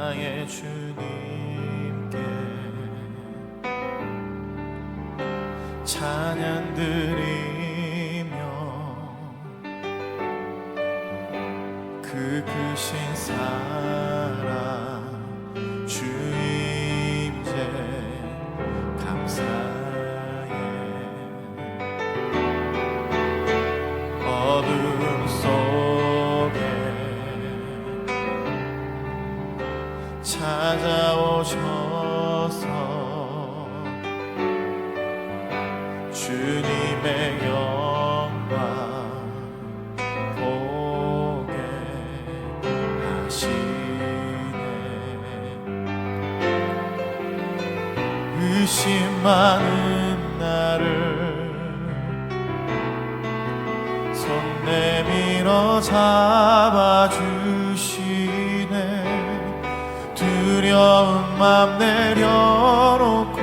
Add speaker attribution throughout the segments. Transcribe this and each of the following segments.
Speaker 1: 나의 주님께 찬양 드리며 그 크신 사랑 주 임재 감사해. 어둠 속에 찾아오셔서 주님의 영광 보게 하시네. 의심 많은 나를 손 내밀어 잡아주시네. 두려운 맘 내려놓고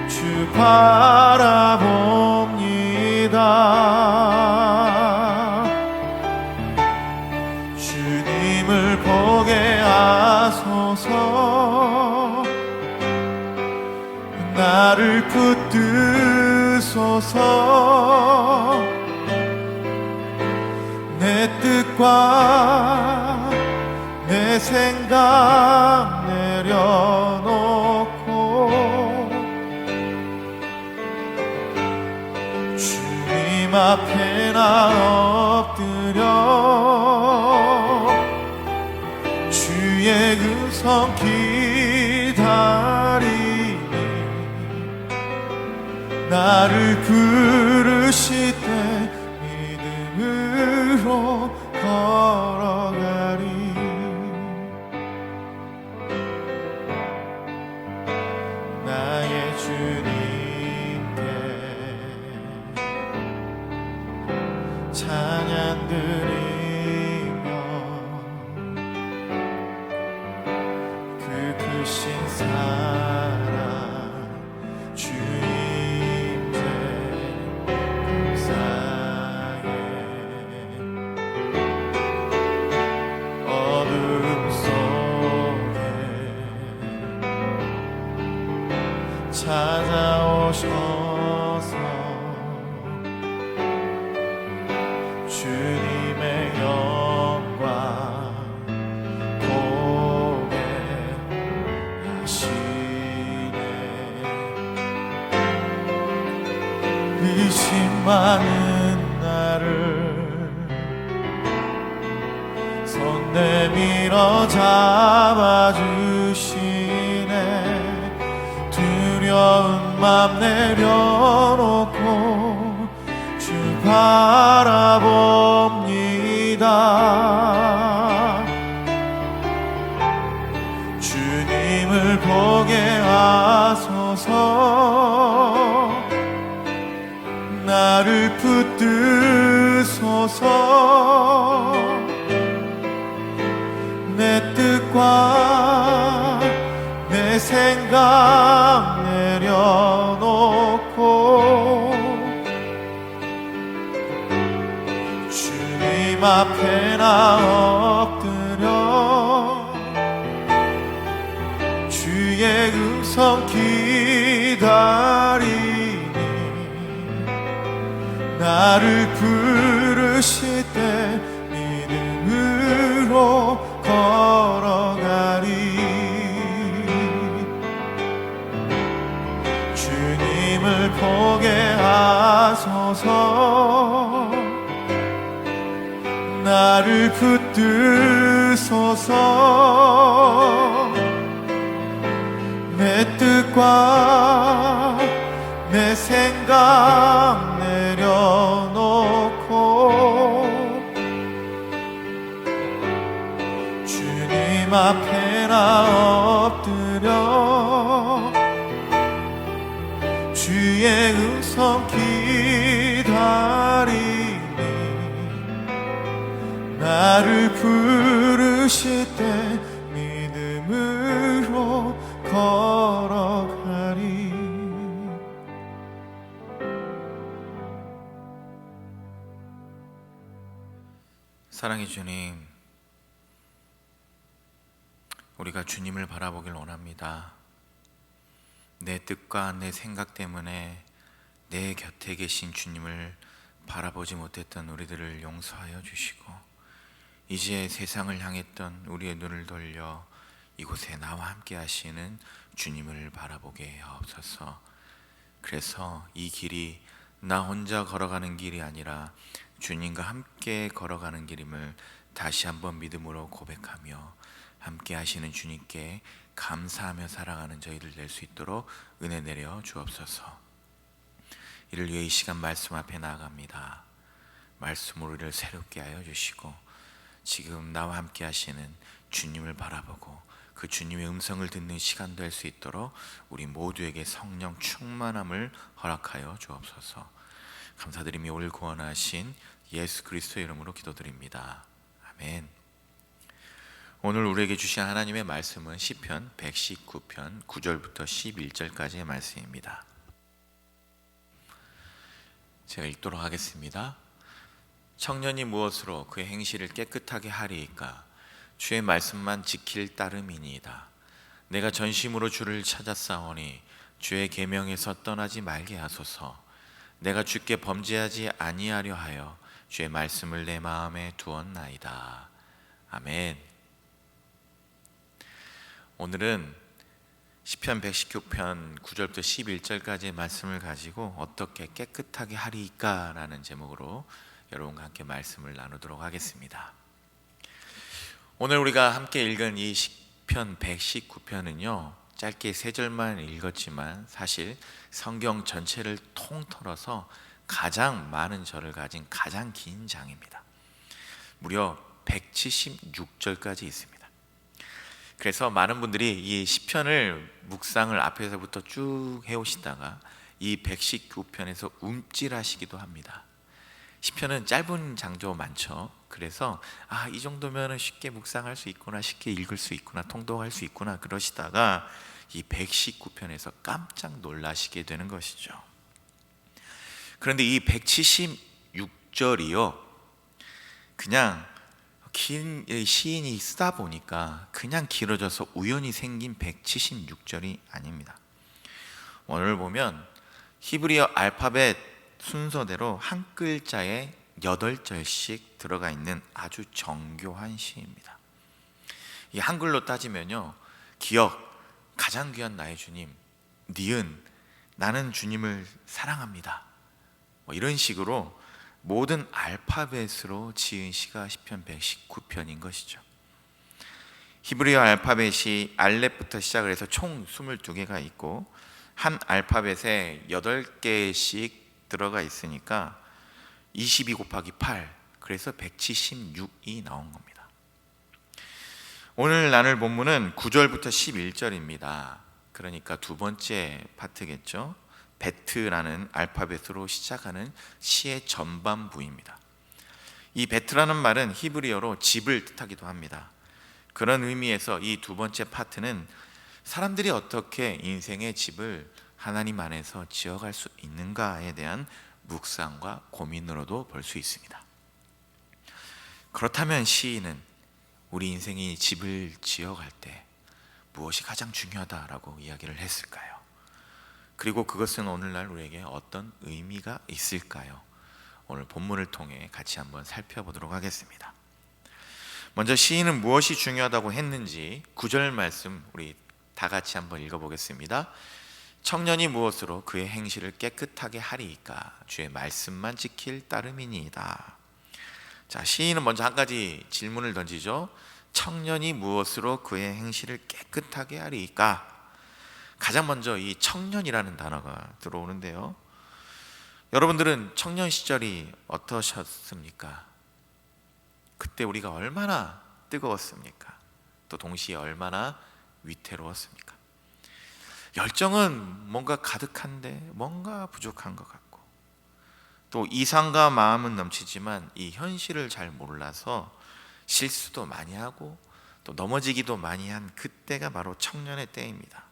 Speaker 1: 주 바라봅니다. 주님을 보게 하소서. 나를 붙드소서. 내 뜻과 내 생각 내려놓고 주님 앞에 나 엎드려 주의 음성 기다리니 나를 부르실 때 믿음으로 걸어가리. 나의 주님께 찬양 드리며 그 크신 사랑 주 임재 감사해. 어둠 속에 찾아오셔서 주님의 영광 보게 하시네. 의심 많은 나를 손 내밀어 잡아주시네. 두려운 맘 내려놓고 주 바라봅니다. 주님을 보게 하소서. 나를 붙드소서. 내 뜻과 내 생각 내려놓고 주님 앞에 나 엎드려 주의 음성 기다리니 나를 부르실 때 믿음으로 걸어가리. 주님을 보게 하소서. 나를 붙드소서. 내 뜻과 내 생각 내려놓고 주님 앞에 나 엎드려 주의 음성 기다리니 나를 부르실 때 믿음으로 걸어가리.
Speaker 2: 사랑의 주님, 우리가 주님을 바라보길 원합니다. 내 뜻과 내 생각 때문에 내 곁에 계신 주님을 바라보지 못했던 우리들을 용서하여 주시고, 이제 세상을 향했던 우리의 눈을 돌려 이곳에 나와 함께 하시는 주님을 바라보게 하옵소서. 그래서 이 길이 나 혼자 걸어가는 길이 아니라 주님과 함께 걸어가는 길임을 다시 한번 믿음으로 고백하며, 함께 하시는 주님께 감사하며 살아가는 저희들 될 수 있도록 은혜 내려 주옵소서. 이를 위해 이 시간 말씀 앞에 나아갑니다. 말씀으로 우리를 새롭게 하여 주시고, 지금 나와 함께 하시는 주님을 바라보고 그 주님의 음성을 듣는 시간 될 수 있도록 우리 모두에게 성령 충만함을 허락하여 주옵소서. 감사드리며 오늘 구원하신 예수 그리스도의 이름으로 기도드립니다. 아멘. 오늘 우리에게 주신 하나님의 말씀은 시편 119편 9절부터 11절까지의 말씀입니다. 제가 읽도록 하겠습니다. 청년이 무엇으로 그의 행실을 깨끗하게 하리이까? 주의 말씀만 지킬 따름이니이다. 내가 전심으로 주를 찾았사오니 주의 계명에서 떠나지 말게 하소서. 내가 주께 범죄하지 아니하려 하여 주의 말씀을 내 마음에 두었나이다. 아멘. 오늘은 시편 119편 9절부터 11절까지의 말씀을 가지고 어떻게 깨끗하게 하리이까 라는 제목으로 여러분과 함께 말씀을 나누도록 하겠습니다. 오늘 우리가 함께 읽은 이 시편 119편은요, 짧게 3절만 읽었지만 사실 성경 전체를 통틀어서 가장 많은 절을 가진 가장 긴 장입니다. 무려 176절까지 있습니다. 그래서 많은 분들이 이 시편을 묵상을 앞에서부터 쭉 해오시다가 이 119편에서 움찔하시기도 합니다. 시편은 짧은 장조 많죠. 그래서 이 정도면 쉽게 묵상할 수 있구나, 쉽게 읽을 수 있구나, 통독할 수 있구나 그러시다가 이 119편에서 깜짝 놀라시게 되는 것이죠. 그런데 이 176절이요, 그냥 긴 시인이 쓰다 보니까 그냥 길어져서 우연히 생긴 176절이 아닙니다. 오늘 보면 히브리어 알파벳 순서대로 한 글자에 8절씩 들어가 있는 아주 정교한 시입니다. 이 한글로 따지면요, 기억, 가장 귀한 나의 주님, 니은, 나는 주님을 사랑합니다, 이런 식으로 모든 알파벳으로 지은 시가 시편 119편인 것이죠. 히브리어 알파벳이 알렙부터 시작을 해서 총 22개가 있고 한 알파벳에 8개씩 들어가 있으니까 22 곱하기 8, 그래서 176이 나온 겁니다. 오늘 나눌 본문은 9절부터 11절입니다. 그러니까 두 번째 파트겠죠. 베트라는 알파벳으로 시작하는 시의 전반부입니다. 이 베트라는 말은 히브리어로 집을 뜻하기도 합니다. 그런 의미에서 이 두 번째 파트는 사람들이 어떻게 인생의 집을 하나님 안에서 지어갈 수 있는가에 대한 묵상과 고민으로도 볼 수 있습니다. 그렇다면 시인은 우리 인생이 집을 지어갈 때 무엇이 가장 중요하다라고 이야기를 했을까요? 그리고 그것은 오늘날 우리에게 어떤 의미가 있을까요? 오늘 본문을 통해 같이 한번 살펴보도록 하겠습니다. 먼저 시인은 무엇이 중요하다고 했는지 9절 말씀 우리 다 같이 한번 읽어보겠습니다. 청년이 무엇으로 그의 행실을 깨끗하게 하리이까? 주의 말씀만 지킬 따름이니이다. 자, 시인은 먼저 한 가지 질문을 던지죠. 청년이 무엇으로 그의 행실을 깨끗하게 하리이까? 가장 먼저 이 청년이라는 단어가 들어오는데요, 여러분들은 청년 시절이 어떠셨습니까? 그때 우리가 얼마나 뜨거웠습니까? 또 동시에 얼마나 위태로웠습니까? 열정은 뭔가 가득한데 뭔가 부족한 것 같고, 또 이상과 마음은 넘치지만 이 현실을 잘 몰라서 실수도 많이 하고 또 넘어지기도 많이 한 그때가 바로 청년의 때입니다.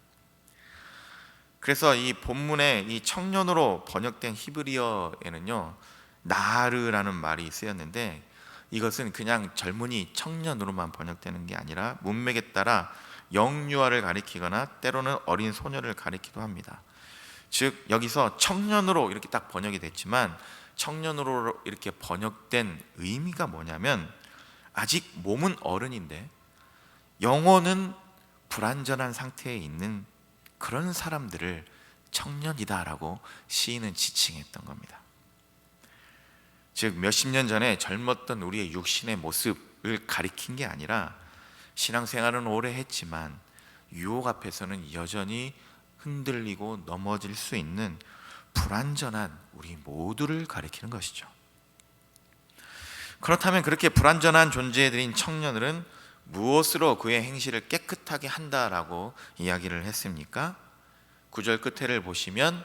Speaker 2: 그래서 이 본문에 이 청년으로 번역된 히브리어에는요, 나르라는 말이 쓰였는데 이것은 그냥 젊은이 청년으로만 번역되는 게 아니라 문맥에 따라 영유아를 가리키거나 때로는 어린 소녀를 가리키기도 합니다. 즉 여기서 청년으로 이렇게 딱 번역이 됐지만 청년으로 이렇게 번역된 의미가 뭐냐면 아직 몸은 어른인데 영혼은 불완전한 상태에 있는 그런 사람들을 청년이다라고 시인은 지칭했던 겁니다. 즉 몇십 년 전에 젊었던 우리의 육신의 모습을 가리킨 게 아니라 신앙생활은 오래 했지만 유혹 앞에서는 여전히 흔들리고 넘어질 수 있는 불완전한 우리 모두를 가리키는 것이죠. 그렇다면 그렇게 불완전한 존재들인 청년들은 무엇으로 그의 행실을 깨끗하게 한다라고 이야기를 했습니까? 9절 끝에를 보시면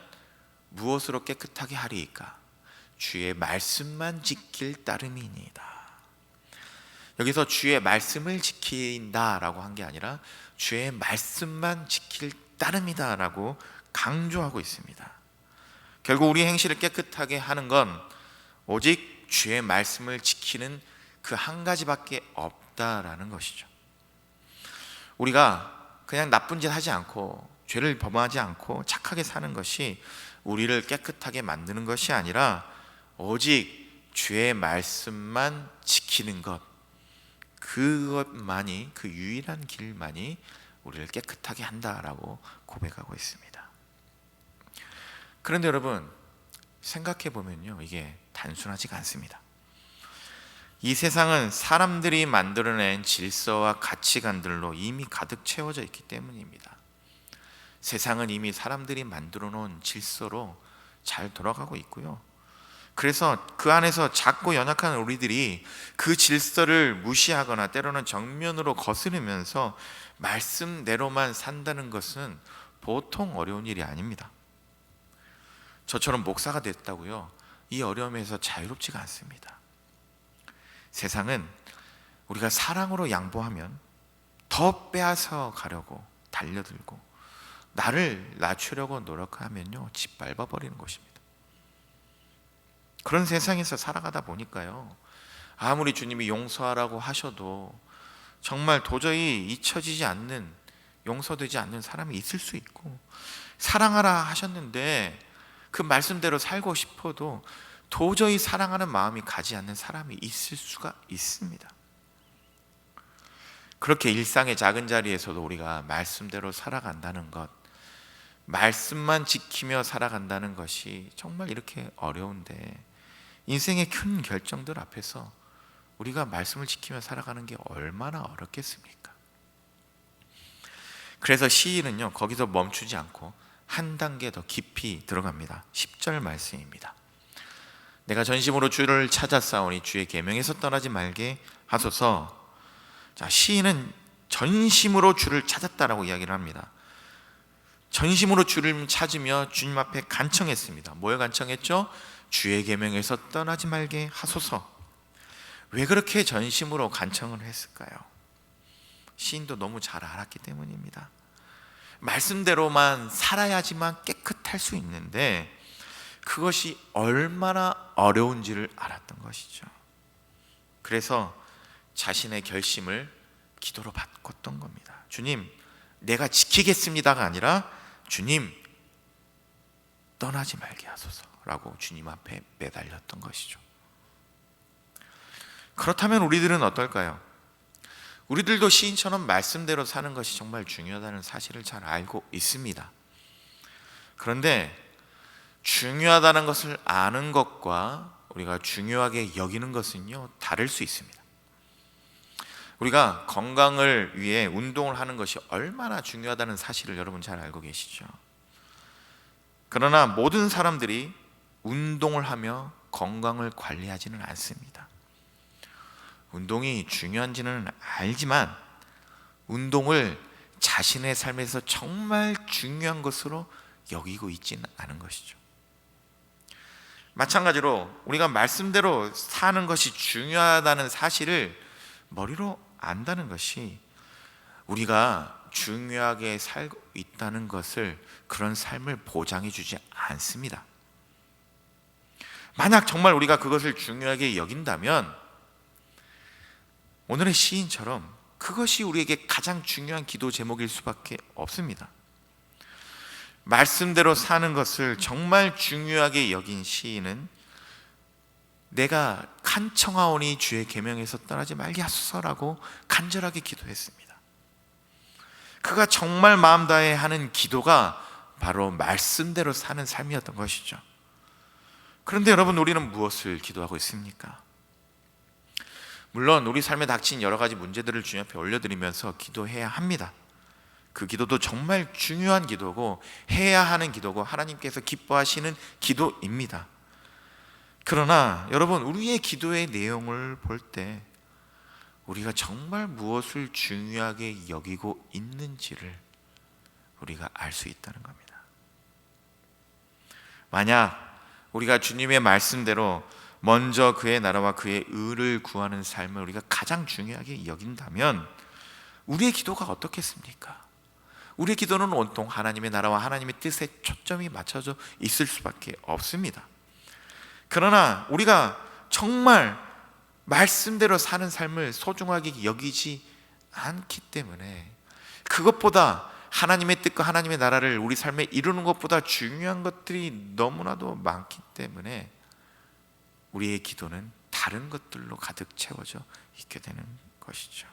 Speaker 2: 무엇으로 깨끗하게 하리이까? 주의 말씀만 지킬 따름이니이다. 여기서 주의 말씀을 지킨다라고 한 게 아니라 주의 말씀만 지킬 따름이다라고 강조하고 있습니다. 결국 우리 행실을 깨끗하게 하는 건 오직 주의 말씀을 지키는 그 한 가지밖에 없다라는 것이죠. 우리가 그냥 나쁜 짓 하지 않고 죄를 범하지 않고 착하게 사는 것이 우리를 깨끗하게 만드는 것이 아니라 오직 주의 말씀만 지키는 것, 그것만이, 그 유일한 길만이 우리를 깨끗하게 한다라고 고백하고 있습니다. 그런데 여러분 생각해 보면요, 이게 단순하지가 않습니다. 이 세상은 사람들이 만들어낸 질서와 가치관들로 이미 가득 채워져 있기 때문입니다. 세상은 이미 사람들이 만들어 놓은 질서로 잘 돌아가고 있고요. 그래서 그 안에서 작고 연약한 우리들이 그 질서를 무시하거나 때로는 정면으로 거스르면서 말씀대로만 산다는 것은 보통 어려운 일이 아닙니다. 저처럼 목사가 됐다고요, 이 어려움에서 자유롭지가 않습니다. 세상은 우리가 사랑으로 양보하면 더 빼앗아 가려고 달려들고 나를 낮추려고 노력하면요, 짓밟아 버리는 것입니다. 그런 세상에서 살아가다 보니까요, 아무리 주님이 용서하라고 하셔도 정말 도저히 잊혀지지 않는, 용서되지 않는 사람이 있을 수 있고, 사랑하라 하셨는데 그 말씀대로 살고 싶어도 도저히 사랑하는 마음이 가지 않는 사람이 있을 수가 있습니다. 그렇게 일상의 작은 자리에서도 우리가 말씀대로 살아간다는 것, 말씀만 지키며 살아간다는 것이 정말 이렇게 어려운데, 인생의 큰 결정들 앞에서 우리가 말씀을 지키며 살아가는 게 얼마나 어렵겠습니까? 그래서 시인은요, 거기서 멈추지 않고 한 단계 더 깊이 들어갑니다. 10절 말씀입니다. 내가 전심으로 주를 찾았사오니 주의 계명에서 떠나지 말게 하소서. 자, 시인은 전심으로 주를 찾았다라고 이야기를 합니다. 전심으로 주를 찾으며 주님 앞에 간청했습니다. 뭘 간청했죠? 주의 계명에서 떠나지 말게 하소서. 왜 그렇게 전심으로 간청을 했을까요? 시인도 너무 잘 알았기 때문입니다. 말씀대로만 살아야지만 깨끗할 수 있는데 그것이 얼마나 어려운지를 알았던 것이죠. 그래서 자신의 결심을 기도로 바꿨던 겁니다. 주님, 내가 지키겠습니다가 아니라 주님, 떠나지 말게 하소서라고 주님 앞에 매달렸던 것이죠. 그렇다면 우리들은 어떨까요? 우리들도 시인처럼 말씀대로 사는 것이 정말 중요하다는 사실을 잘 알고 있습니다. 그런데 중요하다는 것을 아는 것과 우리가 중요하게 여기는 것은요, 다를 수 있습니다. 우리가 건강을 위해 운동을 하는 것이 얼마나 중요하다는 사실을 여러분 잘 알고 계시죠? 그러나 모든 사람들이 운동을 하며 건강을 관리하지는 않습니다. 운동이 중요한지는 알지만 운동을 자신의 삶에서 정말 중요한 것으로 여기고 있지는 않은 것이죠. 마찬가지로 우리가 말씀대로 사는 것이 중요하다는 사실을 머리로 안다는 것이 우리가 중요하게 살고 있다는 것을, 그런 삶을 보장해 주지 않습니다. 만약 정말 우리가 그것을 중요하게 여긴다면 오늘의 시인처럼 그것이 우리에게 가장 중요한 기도 제목일 수밖에 없습니다. 말씀대로 사는 것을 정말 중요하게 여긴 시인은 내가 간청하오니 주의 계명에서 떠나지 말게 하소서라고 간절하게 기도했습니다. 그가 정말 마음 다해 하는 기도가 바로 말씀대로 사는 삶이었던 것이죠. 그런데 여러분, 우리는 무엇을 기도하고 있습니까? 물론 우리 삶에 닥친 여러 가지 문제들을 주님 앞에 올려드리면서 기도해야 합니다. 그 기도도 정말 중요한 기도고 해야 하는 기도고 하나님께서 기뻐하시는 기도입니다. 그러나 여러분, 우리의 기도의 내용을 볼 때 우리가 정말 무엇을 중요하게 여기고 있는지를 우리가 알 수 있다는 겁니다. 만약 우리가 주님의 말씀대로 먼저 그의 나라와 그의 의를 구하는 삶을 우리가 가장 중요하게 여긴다면 우리의 기도가 어떻겠습니까? 우리의 기도는 온통 하나님의 나라와 하나님의 뜻에 초점이 맞춰져 있을 수밖에 없습니다. 그러나 우리가 정말 말씀대로 사는 삶을 소중하게 여기지 않기 때문에, 그것보다 하나님의 뜻과 하나님의 나라를 우리 삶에 이루는 것보다 중요한 것들이 너무나도 많기 때문에 우리의 기도는 다른 것들로 가득 채워져 있게 되는 것이죠.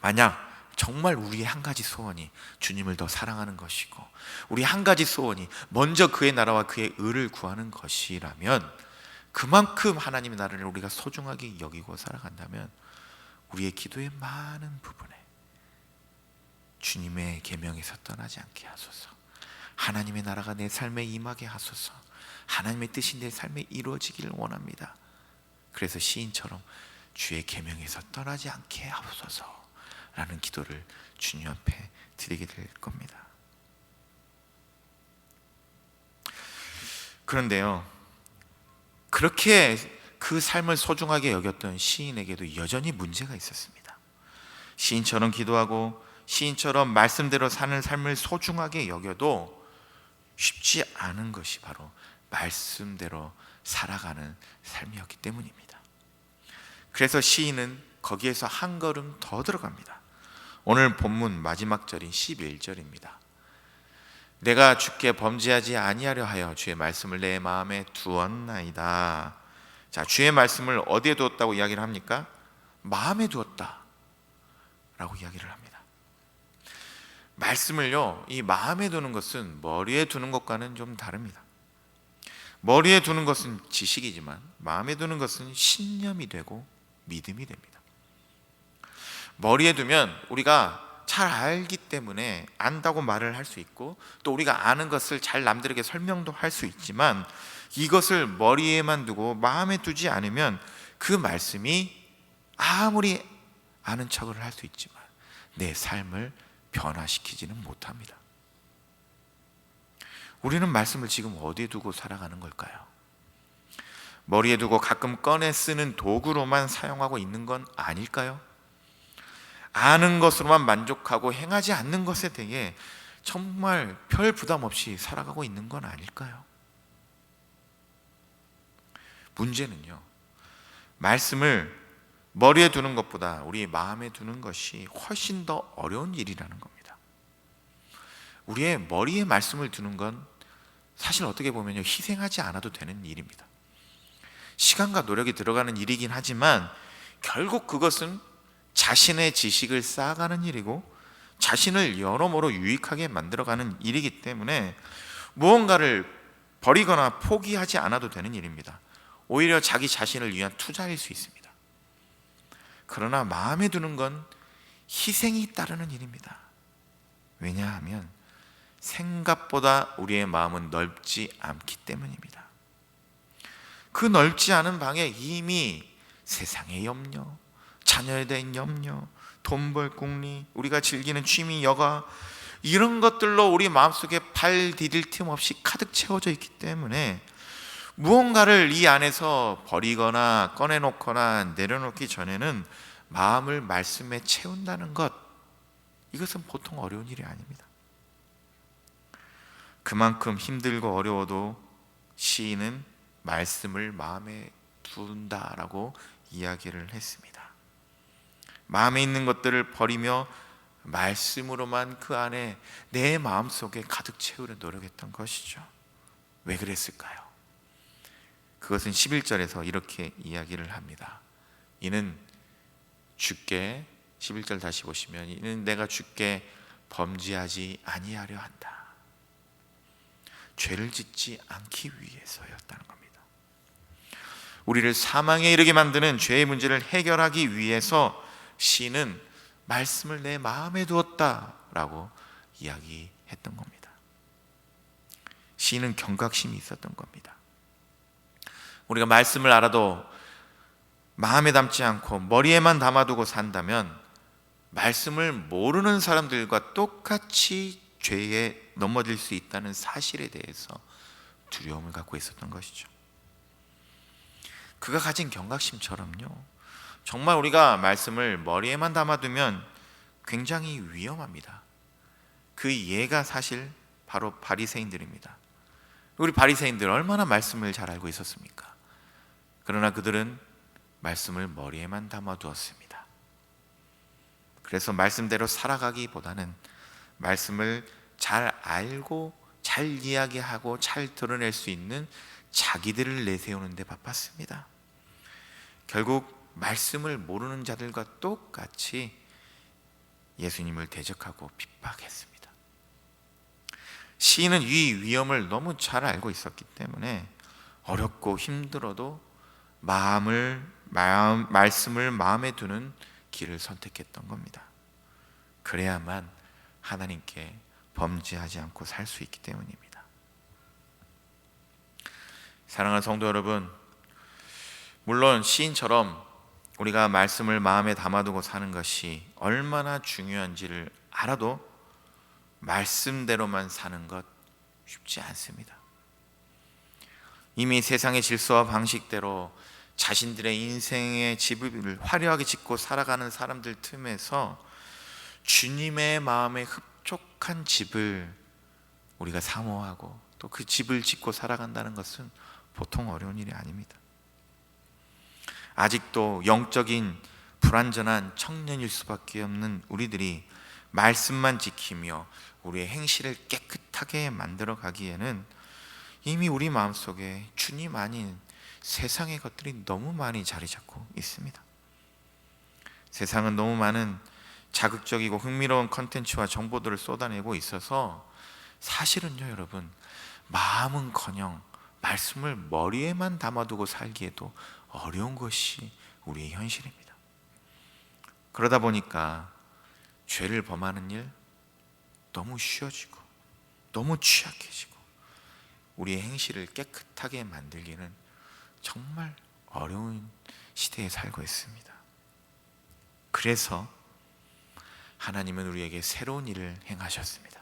Speaker 2: 만약 정말 우리의 한 가지 소원이 주님을 더 사랑하는 것이고 우리 한 가지 소원이 먼저 그의 나라와 그의 의를 구하는 것이라면, 그만큼 하나님의 나라를 우리가 소중하게 여기고 살아간다면 우리의 기도의 많은 부분에 주님의 계명에서 떠나지 않게 하소서, 하나님의 나라가 내 삶에 임하게 하소서, 하나님의 뜻이 내 삶에 이루어지기를 원합니다. 그래서 시인처럼 주의 계명에서 떠나지 않게 하소서 라는 기도를 주님 앞에 드리게 될 겁니다. 그런데요, 그렇게 그 삶을 소중하게 여겼던 시인에게도 여전히 문제가 있었습니다. 시인처럼 기도하고 시인처럼 말씀대로 사는 삶을 소중하게 여겨도 쉽지 않은 것이 바로 말씀대로 살아가는 삶이었기 때문입니다. 그래서 시인은 거기에서 한 걸음 더 들어갑니다. 오늘 본문 마지막 절인 11절입니다. 내가 주께 범죄하지 아니하려 하여 주의 말씀을 내 마음에 두었나이다. 자, 주의 말씀을 어디에 두었다고 이야기를 합니까? 마음에 두었다 라고 이야기를 합니다. 말씀을요, 이 마음에 두는 것은 머리에 두는 것과는 좀 다릅니다. 머리에 두는 것은 지식이지만 마음에 두는 것은 신념이 되고 믿음이 됩니다. 머리에 두면 우리가 잘 알기 때문에 안다고 말을 할 수 있고, 또 우리가 아는 것을 잘 남들에게 설명도 할 수 있지만, 이것을 머리에만 두고 마음에 두지 않으면 그 말씀이 아무리 아는 척을 할 수 있지만 내 삶을 변화시키지는 못합니다. 우리는 말씀을 지금 어디에 두고 살아가는 걸까요? 머리에 두고 가끔 꺼내 쓰는 도구로만 사용하고 있는 건 아닐까요? 아는 것으로만 만족하고 행하지 않는 것에 대해 정말 별 부담 없이 살아가고 있는 건 아닐까요? 문제는요, 말씀을 머리에 두는 것보다 우리 마음에 두는 것이 훨씬 더 어려운 일이라는 겁니다. 우리의 머리에 말씀을 두는 건 사실 어떻게 보면 희생하지 않아도 되는 일입니다. 시간과 노력이 들어가는 일이긴 하지만 결국 그것은 자신의 지식을 쌓아가는 일이고 자신을 여러모로 유익하게 만들어가는 일이기 때문에 무언가를 버리거나 포기하지 않아도 되는 일입니다. 오히려 자기 자신을 위한 투자일 수 있습니다. 그러나 마음에 두는 건 희생이 따르는 일입니다. 왜냐하면 생각보다 우리의 마음은 넓지 않기 때문입니다. 그 넓지 않은 방에 이미 세상의 염려, 자녀에 대한 염려, 돈 벌 궁리, 우리가 즐기는 취미, 여가, 이런 것들로 우리 마음속에 발 디딜 틈 없이 가득 채워져 있기 때문에 무언가를 이 안에서 버리거나 꺼내놓거나 내려놓기 전에는 마음을 말씀에 채운다는 것, 이것은 보통 어려운 일이 아닙니다. 그만큼 힘들고 어려워도 시인은 말씀을 마음에 둔다라고 이야기를 했습니다. 마음에 있는 것들을 버리며 말씀으로만 그 안에 내 마음속에 가득 채우려 노력했던 것이죠. 왜 그랬을까요? 그것은 11절에서 이렇게 이야기를 합니다. 이는 주께, 11절 다시 보시면, 이는 내가 주께 범죄하지 아니하려 한다. 죄를 짓지 않기 위해서였다는 겁니다. 우리를 사망에 이르게 만드는 죄의 문제를 해결하기 위해서 시인은 말씀을 내 마음에 두었다라고 이야기했던 겁니다. 시인은 경각심이 있었던 겁니다. 우리가 말씀을 알아도 마음에 담지 않고 머리에만 담아두고 산다면 말씀을 모르는 사람들과 똑같이 죄에 넘어질 수 있다는 사실에 대해서 두려움을 갖고 있었던 것이죠. 그가 가진 경각심처럼요, 정말 우리가 말씀을 머리에만 담아두면 굉장히 위험합니다. 그 예가 사실 바로 바리새인들입니다. 우리 바리새인들 얼마나 말씀을 잘 알고 있었습니까? 그러나 그들은 말씀을 머리에만 담아두었습니다. 그래서 말씀대로 살아가기보다는 말씀을 잘 알고 잘 이야기하고 잘 드러낼 수 있는 자기들을 내세우는 데 바빴습니다. 결국 말씀을 모르는 자들과 똑같이 예수님을 대적하고 핍박했습니다. 시인은 이 위험을 너무 잘 알고 있었기 때문에 어렵고 힘들어도 말씀을 마음에 두는 길을 선택했던 겁니다. 그래야만 하나님께 범죄하지 않고 살 수 있기 때문입니다. 사랑하는 성도 여러분, 물론 시인처럼 우리가 말씀을 마음에 담아두고 사는 것이 얼마나 중요한지를 알아도 말씀대로만 사는 것 쉽지 않습니다. 이미 세상의 질서와 방식대로 자신들의 인생의 집을 화려하게 짓고 살아가는 사람들 틈에서 주님의 마음에 흡족한 집을 우리가 사모하고 또 그 집을 짓고 살아간다는 것은 보통 어려운 일이 아닙니다. 아직도 영적인 불완전한 청년일 수밖에 없는 우리들이 말씀만 지키며 우리의 행실을 깨끗하게 만들어 가기에는 이미 우리 마음속에 주님 아닌 세상의 것들이 너무 많이 자리 잡고 있습니다. 세상은 너무 많은 자극적이고 흥미로운 컨텐츠와 정보들을 쏟아내고 있어서 사실은요, 여러분, 마음은커녕 말씀을 머리에만 담아두고 살기에도 어려운 것이 우리의 현실입니다. 그러다 보니까 죄를 범하는 일 너무 쉬워지고 너무 취약해지고 우리의 행실을 깨끗하게 만들기는 정말 어려운 시대에 살고 있습니다. 그래서 하나님은 우리에게 새로운 일을 행하셨습니다.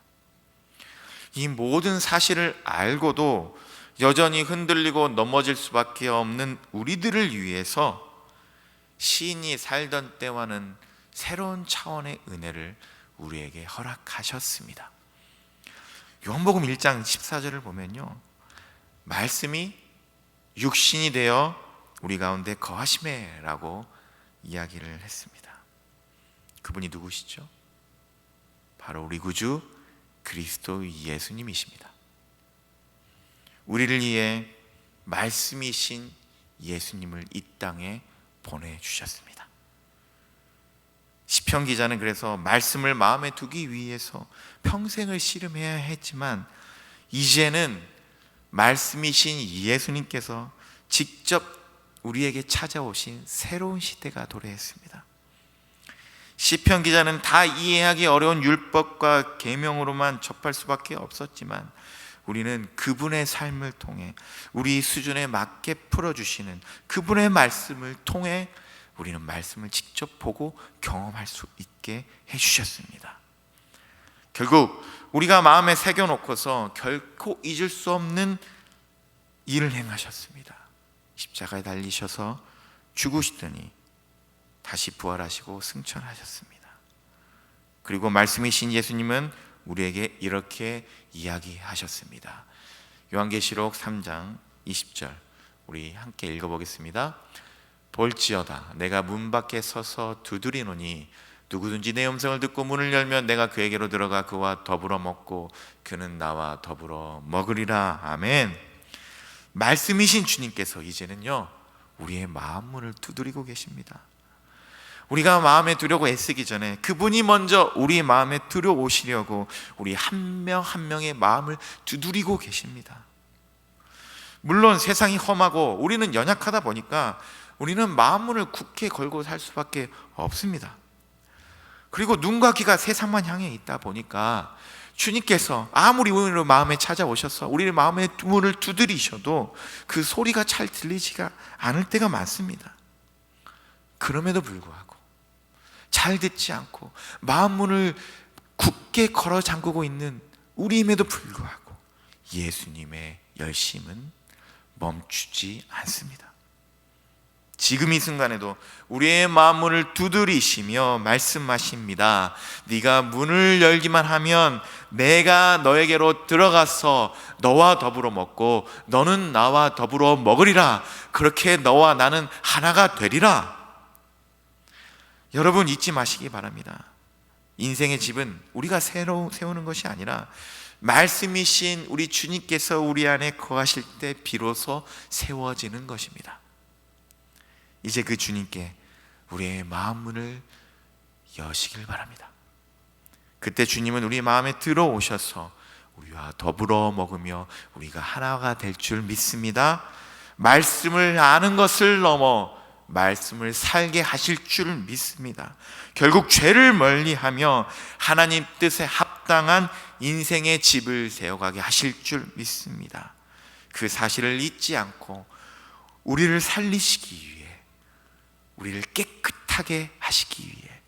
Speaker 2: 이 모든 사실을 알고도 여전히 흔들리고 넘어질 수밖에 없는 우리들을 위해서 시인이 살던 때와는 새로운 차원의 은혜를 우리에게 허락하셨습니다. 요한복음 1장 14절을 보면요, 말씀이 육신이 되어 우리 가운데 거하시매 라고 이야기를 했습니다. 그분이 누구시죠? 바로 우리 구주 그리스도 예수님이십니다. 우리를 위해 말씀이신 예수님을 이 땅에 보내주셨습니다. 시편 기자는 그래서 말씀을 마음에 두기 위해서 평생을 씨름해야 했지만 이제는 말씀이신 예수님께서 직접 우리에게 찾아오신 새로운 시대가 도래했습니다. 시편 기자는 다 이해하기 어려운 율법과 계명으로만 접할 수밖에 없었지만 우리는 그분의 삶을 통해 우리 수준에 맞게 풀어주시는 그분의 말씀을 통해 우리는 말씀을 직접 보고 경험할 수 있게 해주셨습니다. 결국 우리가 마음에 새겨놓고서 결코 잊을 수 없는 일을 행하셨습니다. 십자가에 달리셔서 죽으시더니 다시 부활하시고 승천하셨습니다. 그리고 말씀이신 예수님은 우리에게 이렇게 이야기하셨습니다. 요한계시록 3장 20절 우리 함께 읽어보겠습니다. 볼지어다 내가 문 밖에 서서 두드리노니 누구든지 내 음성을 듣고 문을 열면 내가 그에게로 들어가 그와 더불어 먹고 그는 나와 더불어 먹으리라. 아멘. 말씀이신 주님께서 이제는요 우리의 마음 문을 두드리고 계십니다. 우리가 마음에 두려고 애쓰기 전에 그분이 먼저 우리 마음에 들어오시려고 우리 한 명 한 명의 마음을 두드리고 계십니다. 물론 세상이 험하고 우리는 연약하다 보니까 우리는 마음 문을 굳게 걸고 살 수밖에 없습니다. 그리고 눈과 귀가 세상만 향해 있다 보니까 주님께서 아무리 우리의 마음에 찾아오셔서 우리의 마음의 문을 두드리셔도 그 소리가 잘 들리지가 않을 때가 많습니다. 그럼에도 불구하고 잘 듣지 않고 마음 문을 굳게 걸어 잠그고 있는 우리임에도 불구하고 예수님의 열심은 멈추지 않습니다. 지금 이 순간에도 우리의 마음 문을 두드리시며 말씀하십니다. 네가 문을 열기만 하면 내가 너에게로 들어가서 너와 더불어 먹고 너는 나와 더불어 먹으리라. 그렇게 너와 나는 하나가 되리라. 여러분 잊지 마시기 바랍니다. 인생의 집은 우리가 새로 세우는 것이 아니라 말씀이신 우리 주님께서 우리 안에 거하실 때 비로소 세워지는 것입니다. 이제 그 주님께 우리의 마음 문을 여시길 바랍니다. 그때 주님은 우리 마음에 들어오셔서 우리와 더불어 먹으며 우리가 하나가 될 줄 믿습니다. 말씀을 아는 것을 넘어 말씀을 살게 하실 줄 믿습니다. 결국 죄를 멀리하며 하나님 뜻에 합당한 인생의 집을 세워가게 하실 줄 믿습니다. 그 사실을 잊지 않고 우리를 살리시기 위해 우리를 깨끗하게 하시기 위해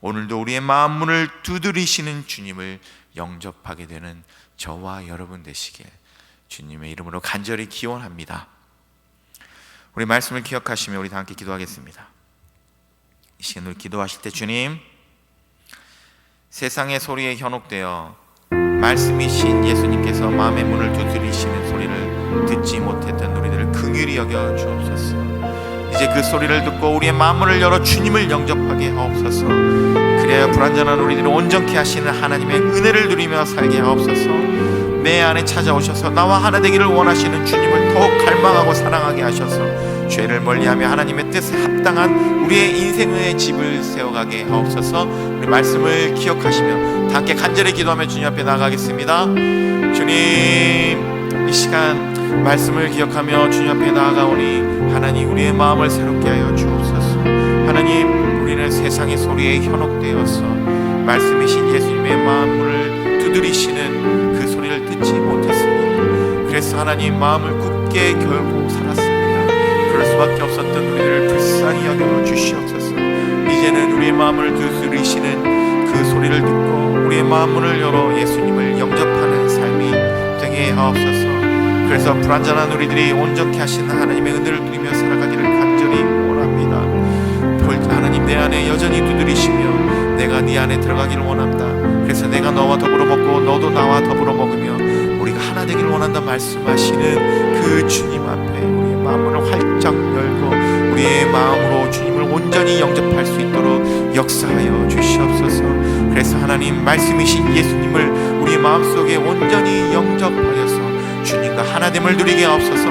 Speaker 2: 오늘도 우리의 마음 문을 두드리시는 주님을 영접하게 되는 저와 여러분 되시길 주님의 이름으로 간절히 기원합니다. 우리 말씀을 기억하시며 우리 다 함께 기도하겠습니다. 이 시간 우리 기도하실 때 주님, 세상의 소리에 현혹되어 말씀이신 예수님께서 마음의 문을 두드리시는 소리를 듣지 못했던 우리들을 긍휼히 여겨 주옵소서. 이제 그 소리를 듣고 우리의 마음문을 열어 주님을 영접하게 하옵소서. 그래야 불완전한 우리들을 온전케 하시는 하나님의 은혜를 누리며 살게 하옵소서. 내 안에 찾아오셔서 나와 하나 되기를 원하시는 주님을 더욱 갈망하고 사랑하게 하셔서 죄를 멀리하며 하나님의 뜻에 합당한 우리의 인생의 집을 세워가게 하옵소서. 우리 말씀을 기억하시며 다 함께 간절히 기도하며 주님 앞에 나아가겠습니다. 주님, 이 시간 말씀을 기억하며 주님 앞에 나아가오니 하나님 우리의 마음을 새롭게 하여 주옵소서. 하나님, 우리는 세상의 소리에 현혹되어서 말씀이신 예수님의 마음을 두드리시는 그 소리를 듣지 못했습니다. 그래서 하나님 마음을 굳게 결고 살았습니다. 그럴 수밖에 없었던 우리들을 불쌍히 여겨 주시옵소서. 이제는 우리의 마음을 두드리시는 그 소리를 듣고 우리의 마음문을 열어 예수님을 영접하는 삶이 되게 하옵소서. 그래서 불완전한 우리들이 온전케 하시는 하나님의 은혜를 누리며 살아가기를 간절히 원합니다. 하나님, 내 안에 여전히 두드리시며 내가 네 안에 들어가기를 원합니다. 그래서 내가 너와 더불어 먹고 너도 나와 더불어 먹으며 우리가 하나 되기를 원한다 말씀하시는 그 주님 앞에 우리의 마음을 활짝 열고 우리의 마음으로 주님을 온전히 영접할 수 있도록 역사하여 주시옵소서. 그래서 하나님, 말씀이신 예수님을 우리의 마음속에 온전히 영접하여서 주님과 하나됨을 누리게 하옵소서.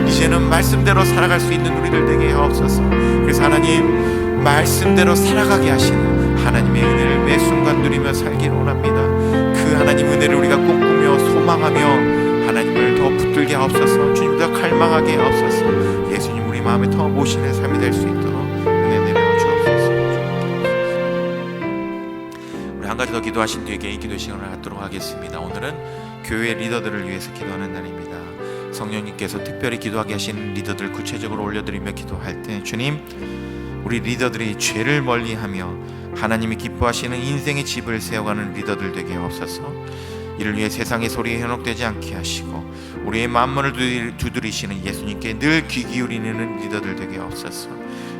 Speaker 2: 이제는 말씀대로 살아갈 수 있는 우리들 되게 하옵소서. 그래서 하나님, 말씀대로 살아가게 하시는 하나님의 은혜를 매 순간 누리며 살기를 원합니다. 그 하나님 은혜를 우리가 꿈꾸며 소망하며 하나님을 더 붙들게 하옵소서. 주님 더 갈망하게 하옵소서. 예수님 우리 마음에 더 모시는 삶이 될 수 있도록 은혜 내려 주옵소서. 우리 한 가지 더 기도하신 뒤에 개인 기도 시간을 갖도록 하겠습니다. 오늘은 교회 리더들을 위해서 기도하는 날입니다. 성령님께서 특별히 기도하게 하신 리더들 구체적으로 올려드리며 기도할 때 주님, 우리 리더들이 죄를 멀리하며 하나님이 기뻐하시는 인생의 집을 세워가는 리더들 되게 하옵소서. 이를 위해 세상의 소리에 현혹되지 않게 하시고 우리의 만문을 두드리시는 예수님께 늘 귀 기울이는 리더들 되게 하옵소서.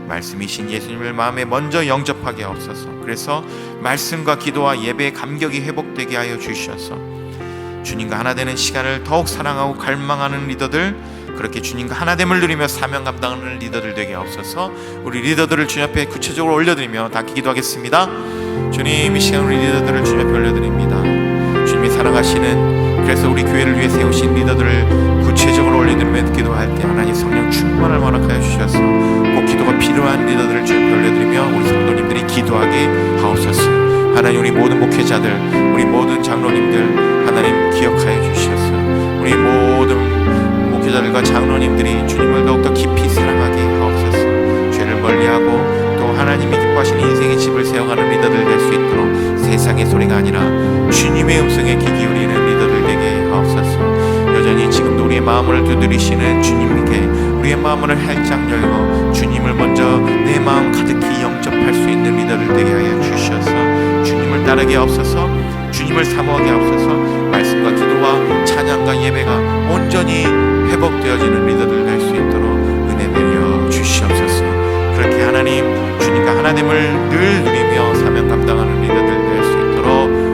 Speaker 2: 말씀이신 예수님을 마음에 먼저 영접하게 하옵소서. 그래서 말씀과 기도와 예배의 감격이 회복되게 하여 주셔서 주님과 하나 되는 시간을 더욱 사랑하고 갈망하는 리더들, 그렇게 주님과 하나됨을 누리며 사명 감당하는 리더들 되게 하옵소서. 우리 리더들을 주님 앞에 구체적으로 올려드리며 다 기도하겠습니다. 주님, 이 시간 우리 리더들을 주님 앞에 올려드립니다. 주님이 사랑하시는, 그래서 우리 교회를 위해 세우신 리더들을 구체적으로 올려드리며 기도할 때 하나님 성령 충만을 허락하여 주셔서 꼭 기도가 필요한 리더들을 주님 앞에 올려드리며 우리 성도님들이 기도하게 하옵소서. 하나님, 우리 모든 목회자들, 우리 모든 장로님들 하나님 기억하여 주셔서 우리 모든 목회자들과 장로님들이 주님을 더욱더 깊이 사랑하게 하옵소서. 죄를 멀리하고 또 하나님이 기뻐하시는 인생의 집을 세워가는 리더들 될 수 있도록 세상의 소리가 아니라 주님의 음성에 귀 기울이는 리더들 되게 하옵소서. 여전히 지금도 우리의 마음을 두드리시는 주님께 우리의 마음을 활짝 열고 주님을 먼저 내 마음 가득히 영접할 수 있는 리더들 되게 하여 주셔서 주님을 따르게 하옵소서. 주님을 사모하게 하옵소서. 말씀과 기도와 찬양과 예배가 온전히 회복되어지는 리더들 될 수 있도록 은혜 내려 주시옵소서. 그렇게 하나님 주님과 하나됨을 늘 누리며 사명 감당하는 리더들 될 수 있도록